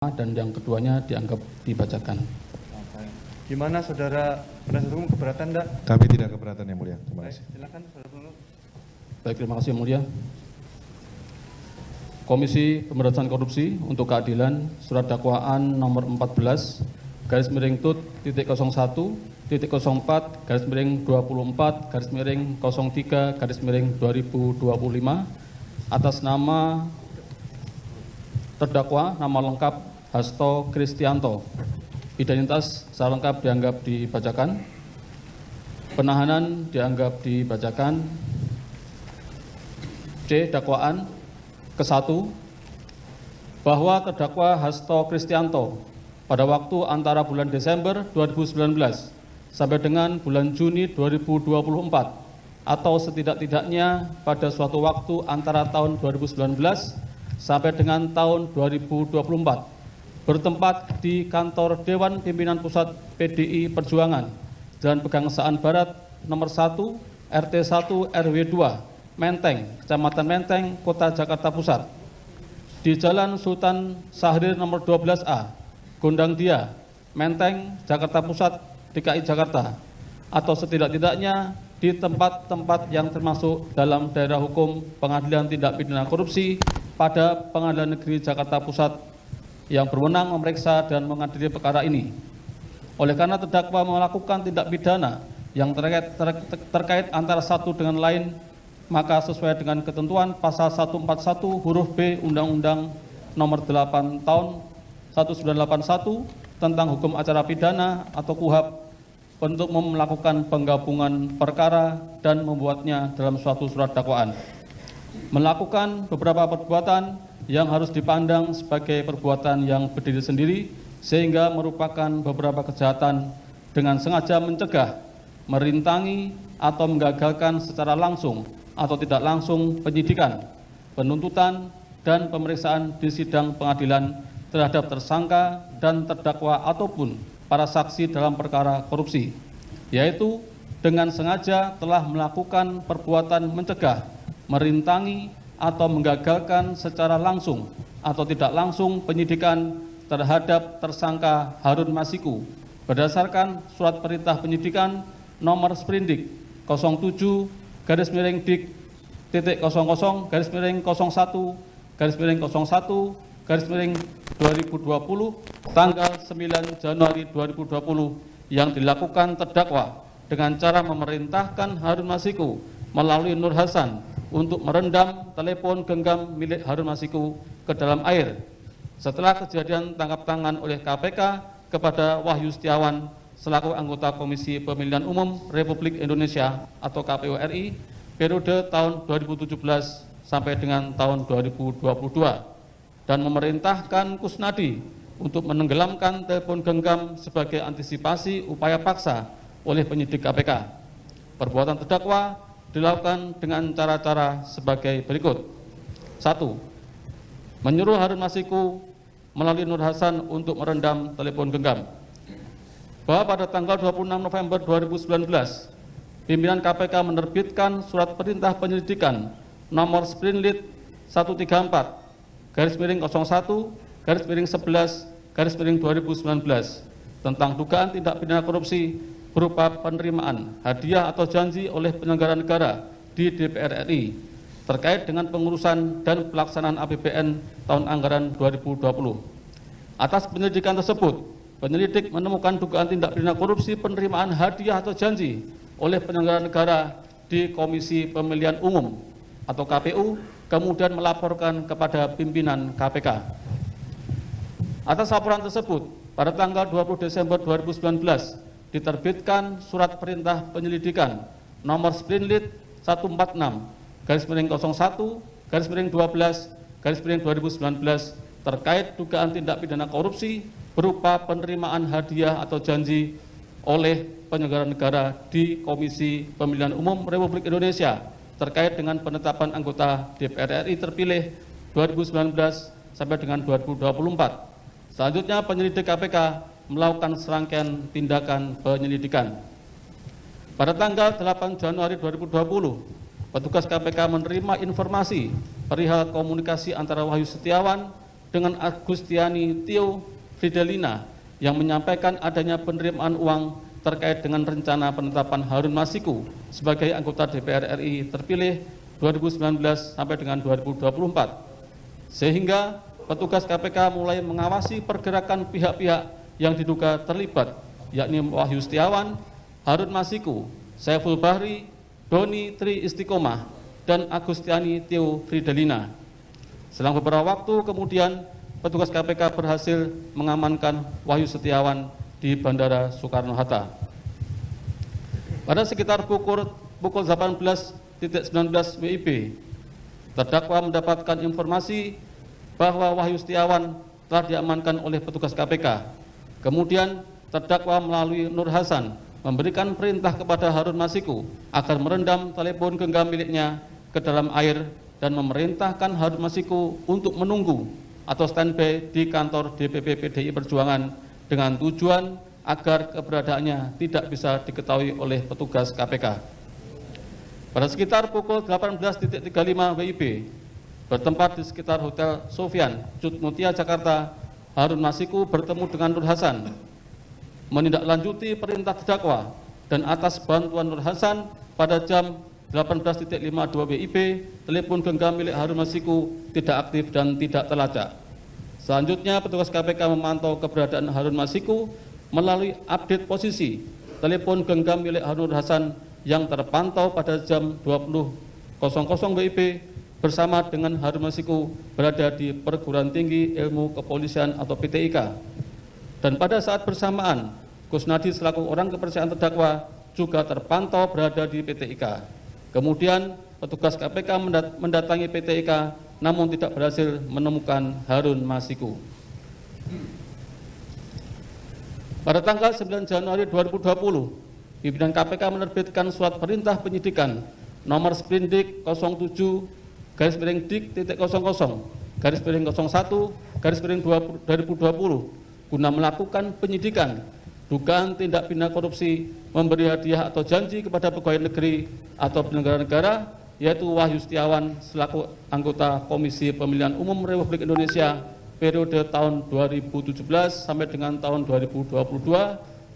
dan yang keduanya dianggap dibacakan. Gimana saudara penasihat hukum, keberatan enggak? Kami tidak keberatan yang mulia. Terima kasih. Silakan saudara penuntut. Baik, terima kasih yang mulia. Komisi Pemberantasan Korupsi untuk Keadilan Surat Dakwaan nomor 14 /TT01-24/24/03/2025 atas nama terdakwa nama lengkap Hasto Kristianto. Identitas secara lengkap dianggap dibacakan. Penahanan dianggap dibacakan. C. Dakwaan ke-1 bahwa terdakwa Hasto Kristianto pada waktu antara bulan Desember 2019 sampai dengan bulan Juni 2024 atau setidak-tidaknya pada suatu waktu antara tahun 2019 sampai dengan tahun 2024 bertempat di kantor Dewan Pimpinan Pusat PDI Perjuangan Jalan Pegangsaan Barat nomor 1 RT 1 RW 2 Menteng, Kecamatan Menteng, Kota Jakarta Pusat, di Jalan Sultan Syahrir nomor 12A, Gondang Dia, Menteng, Jakarta Pusat, DKI Jakarta, atau setidak-tidaknya di tempat-tempat yang termasuk dalam daerah hukum Pengadilan Tindak Pidana Korupsi pada Pengadilan Negeri Jakarta Pusat yang berwenang memeriksa dan mengadili perkara ini. Oleh karena terdakwa melakukan tindak pidana yang terkait antara satu dengan lain, maka sesuai dengan ketentuan pasal 141 huruf B Undang-Undang Nomor 8 Tahun 1981 tentang Hukum Acara Pidana atau KUHAP untuk melakukan penggabungan perkara dan membuatnya dalam suatu surat dakwaan. Melakukan beberapa perbuatan yang harus dipandang sebagai perbuatan yang berdiri sendiri sehingga merupakan beberapa kejahatan dengan sengaja mencegah, merintangi atau menggagalkan secara langsung atau tidak langsung penyidikan, penuntutan, dan pemeriksaan di sidang pengadilan terhadap tersangka dan terdakwa ataupun para saksi dalam perkara korupsi, yaitu dengan sengaja telah melakukan perbuatan mencegah, merintangi, atau menggagalkan secara langsung atau tidak langsung penyidikan terhadap tersangka Harun Masiku berdasarkan surat perintah penyidikan nomor Sprindik 07-01-01-2020 tanggal 9 Januari 2020 yang dilakukan terdakwa dengan cara memerintahkan Harun Masiku melalui Nur Hasan untuk merendam telepon genggam milik Harun Masiku ke dalam air setelah kejadian tangkap tangan oleh KPK kepada Wahyu Setiawan selaku anggota Komisi Pemilihan Umum Republik Indonesia atau KPU RI periode tahun 2017 sampai dengan tahun 2022 dan memerintahkan Kusnadi untuk menenggelamkan telepon genggam sebagai antisipasi upaya paksa oleh penyidik KPK. Perbuatan terdakwa dilakukan dengan cara-cara sebagai berikut. 1. Menyuruh Harun Masiku melalui Nur Hasan untuk merendam telepon genggam. Bahwa pada tanggal 26 November 2019, pimpinan KPK menerbitkan surat perintah penyelidikan nomor Sprinlit 134-01-11-2019 tentang dugaan tindak pidana korupsi berupa penerimaan hadiah atau janji oleh penyelenggara negara di DPR RI terkait dengan pengurusan dan pelaksanaan APBN tahun anggaran 2020. Atas penyelidikan tersebut, penyelidik menemukan dugaan tindak pidana korupsi penerimaan hadiah atau janji oleh penyelenggara negara di Komisi Pemilihan Umum atau KPU, kemudian melaporkan kepada pimpinan KPK. Atas laporan tersebut, pada tanggal 20 Desember 2019, diterbitkan surat perintah penyelidikan nomor Sprinlit 146-01-12-2019 terkait dugaan tindak pidana korupsi berupa penerimaan hadiah atau janji oleh penyelenggara negara di Komisi Pemilihan Umum Republik Indonesia terkait dengan penetapan anggota DPR RI terpilih 2019 sampai dengan 2024. Selanjutnya penyelidik KPK melakukan serangkaian tindakan penyelidikan. Pada tanggal 8 Januari 2020, petugas KPK menerima informasi perihal komunikasi antara Wahyu Setiawan dengan Agustiani Tio Fridelina yang menyampaikan adanya penerimaan uang terkait dengan rencana penetapan Harun Masiku sebagai anggota DPR RI terpilih 2019 sampai dengan 2024. Sehingga petugas KPK mulai mengawasi pergerakan pihak-pihak yang diduga terlibat, yakni Wahyu Setiawan, Harun Masiku, Saiful Bahri, Doni Tri Istiqomah, dan Agustiani Tio Fridelina. Selang beberapa waktu kemudian, petugas KPK berhasil mengamankan Wahyu Setiawan di Bandara Soekarno-Hatta. Pada sekitar pukul 18.19 WIB, terdakwa mendapatkan informasi bahwa Wahyu Setiawan telah diamankan oleh petugas KPK. Kemudian terdakwa melalui Nur Hasan memberikan perintah kepada Harun Masiku agar merendam telepon genggam miliknya ke dalam air dan memerintahkan Harun Masiku untuk menunggu atau standby di kantor DPP PDI Perjuangan dengan tujuan agar keberadaannya tidak bisa diketahui oleh petugas KPK. Pada sekitar pukul 18.35 WIB, bertempat di sekitar Hotel Sofian, Cut Mutia, Jakarta, Harun Masiku bertemu dengan Nur Hasan, menindaklanjuti perintah terdakwa, dan atas bantuan Nur Hasan pada jam 18.52 WIB, telepon genggam milik Harun Masiku tidak aktif dan tidak terlacak. Selanjutnya, petugas KPK memantau keberadaan Harun Masiku melalui update posisi telepon genggam milik Harun Hasan yang terpantau pada jam 20.00 WIB bersama dengan Harun Masiku berada di Perguruan Tinggi Ilmu Kepolisian atau PTIK. Dan pada saat bersamaan, Kusnadi selaku orang kepercayaan terdakwa juga terpantau berada di PTIK. Kemudian petugas KPK mendatangi PTIK namun tidak berhasil menemukan Harun Masiku. Pada tanggal 9 Januari 2020, pimpinan KPK menerbitkan surat perintah penyidikan nomor Sprindik 07-Dik-01-01-2020 guna melakukan penyidikan dugaan tindak pidana korupsi memberi hadiah atau janji kepada pegawai negeri atau penyelenggara negara, yaitu Wahyu Setiawan selaku anggota Komisi Pemilihan Umum Republik Indonesia periode tahun 2017 sampai dengan tahun 2022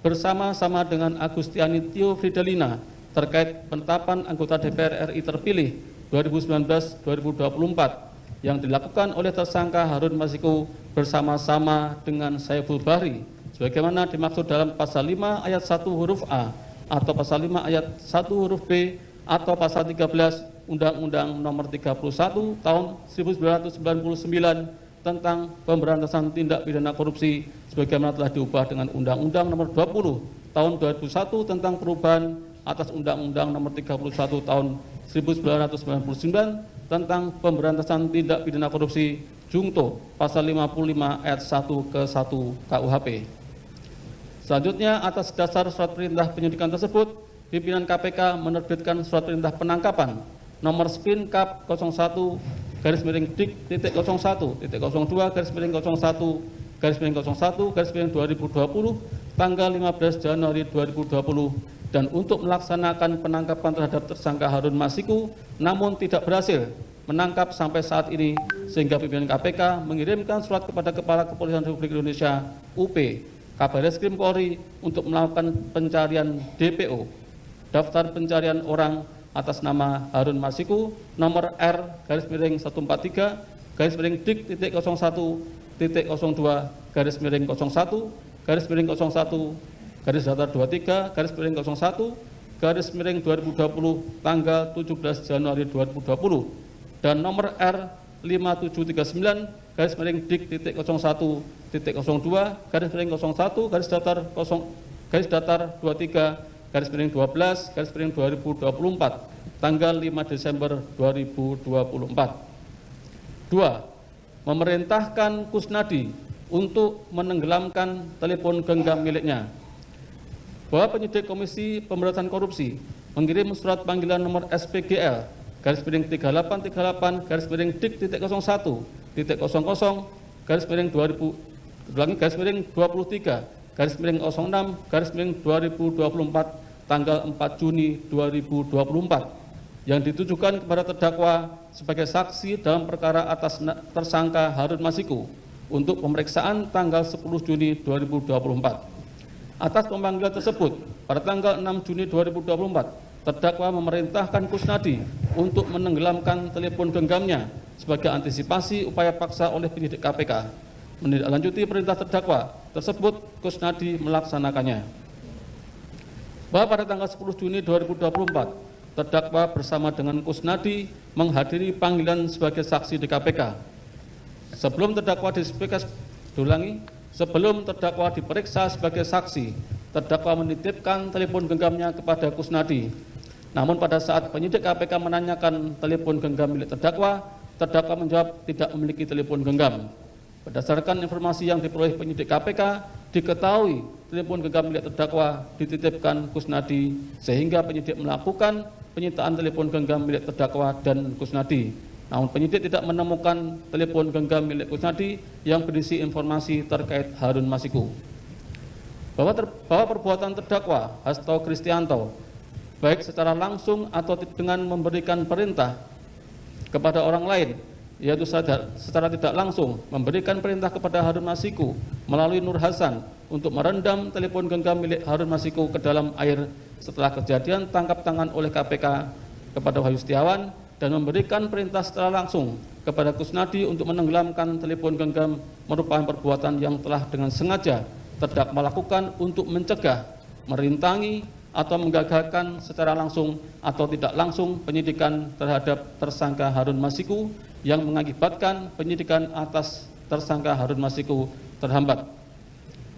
bersama-sama dengan Agustiani Tio Fridelina terkait penetapan anggota DPR RI terpilih 2019-2024 yang dilakukan oleh tersangka Harun Masiku bersama-sama dengan Saiful Bahri sebagaimana dimaksud dalam pasal 5 ayat 1 huruf A atau pasal 5 ayat 1 huruf B atau pasal 13 Undang-Undang Nomor 31 Tahun 1999 tentang pemberantasan tindak pidana korupsi sebagaimana telah diubah dengan Undang-Undang Nomor 20 Tahun 2001 tentang perubahan atas Undang-Undang Nomor 31 Tahun 1999 tentang pemberantasan tindak pidana korupsi Jungto pasal 55 ayat 1 ke 1 KUHP. Selanjutnya, atas dasar surat perintah penyidikan tersebut, pimpinan KPK menerbitkan surat perintah penangkapan nomor Spin Kap 01-Dik-01-01-01-2020 tanggal 15 Januari 2020 dan untuk melaksanakan penangkapan terhadap tersangka Harun Masiku namun tidak berhasil menangkap sampai saat ini sehingga pimpinan KPK mengirimkan surat kepada Kepala Kepolisian Republik Indonesia UP Kabareskrim Polri untuk melakukan pencarian DPO daftar pencarian orang atas nama Harun Masiku nomor R-Dik-01-01-01-01-23-01-2020 tanggal 17 Januari 2020 dan nomor R-5739-Dik-01-01-23-23-2024 tanggal 5 Desember 2024. 2. Memerintahkan Kusnadi untuk menenggelamkan telepon genggam miliknya. Bahwa penyidik Komisi Pemberantasan Korupsi mengirim surat panggilan nomor SPGL /DIK-11-01-023-06-2024 tanggal 4 Juni 2024 yang ditujukan kepada terdakwa sebagai saksi dalam perkara atas tersangka Harun Masiku untuk pemeriksaan tanggal 10 Juni 2024. Atas pemanggilan tersebut, pada tanggal 6 Juni 2024, terdakwa memerintahkan Kusnadi untuk menenggelamkan telepon genggamnya sebagai antisipasi upaya paksa oleh penyidik KPK. Menindaklanjuti perintah terdakwa tersebut, Kusnadi melaksanakannya. Bahwa pada tanggal 10 Juni 2024, terdakwa bersama dengan Kusnadi menghadiri panggilan sebagai saksi di KPK. Sebelum terdakwa diperiksa sebagai saksi, terdakwa menitipkan telepon genggamnya kepada Kusnadi. Namun pada saat penyidik KPK menanyakan telepon genggam milik terdakwa, terdakwa menjawab tidak memiliki telepon genggam. Berdasarkan informasi yang diperoleh penyidik KPK, diketahui telepon genggam milik terdakwa dititipkan Kusnadi, sehingga penyidik melakukan penyitaan telepon genggam milik terdakwa dan Kusnadi. Namun penyidik tidak menemukan telepon genggam milik Kusnadi yang berisi informasi terkait Harun Masiku. Bahwa perbuatan terdakwa Hasto Kristianto, baik secara langsung atau dengan memberikan perintah kepada orang lain, yaitu secara tidak langsung memberikan perintah kepada Harun Masiku melalui Nur Hasan untuk merendam telepon genggam milik Harun Masiku ke dalam air setelah kejadian tangkap tangan oleh KPK kepada Wahyu Setiawan, dan memberikan perintah secara langsung kepada Kusnadi untuk menenggelamkan telepon genggam merupakan perbuatan yang telah dengan sengaja terdakwa lakukan untuk mencegah, merintangi, atau menggagalkan secara langsung atau tidak langsung penyidikan terhadap tersangka Harun Masiku yang mengakibatkan penyidikan atas tersangka Harun Masiku terhambat.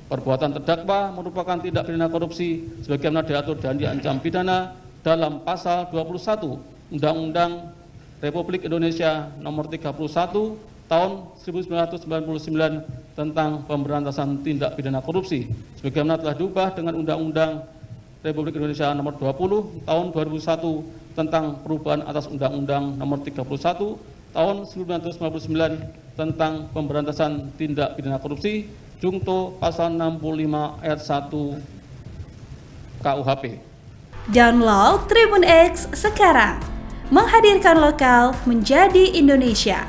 Perbuatan terdakwa merupakan tindak pidana korupsi sebagaimana diatur dan diancam pidana dalam pasal 21 Undang-Undang Republik Indonesia Nomor 31 Tahun 1999 tentang pemberantasan tindak pidana korupsi sebagaimana telah diubah dengan Undang-Undang Republik Indonesia Nomor 20 Tahun 2001 tentang perubahan atas Undang-Undang Nomor 31 Tahun 1999 tentang pemberantasan tindak pidana korupsi, Jungto pasal 65 ayat 1 KUHP. Download Tribun X sekarang, menghadirkan lokal menjadi Indonesia.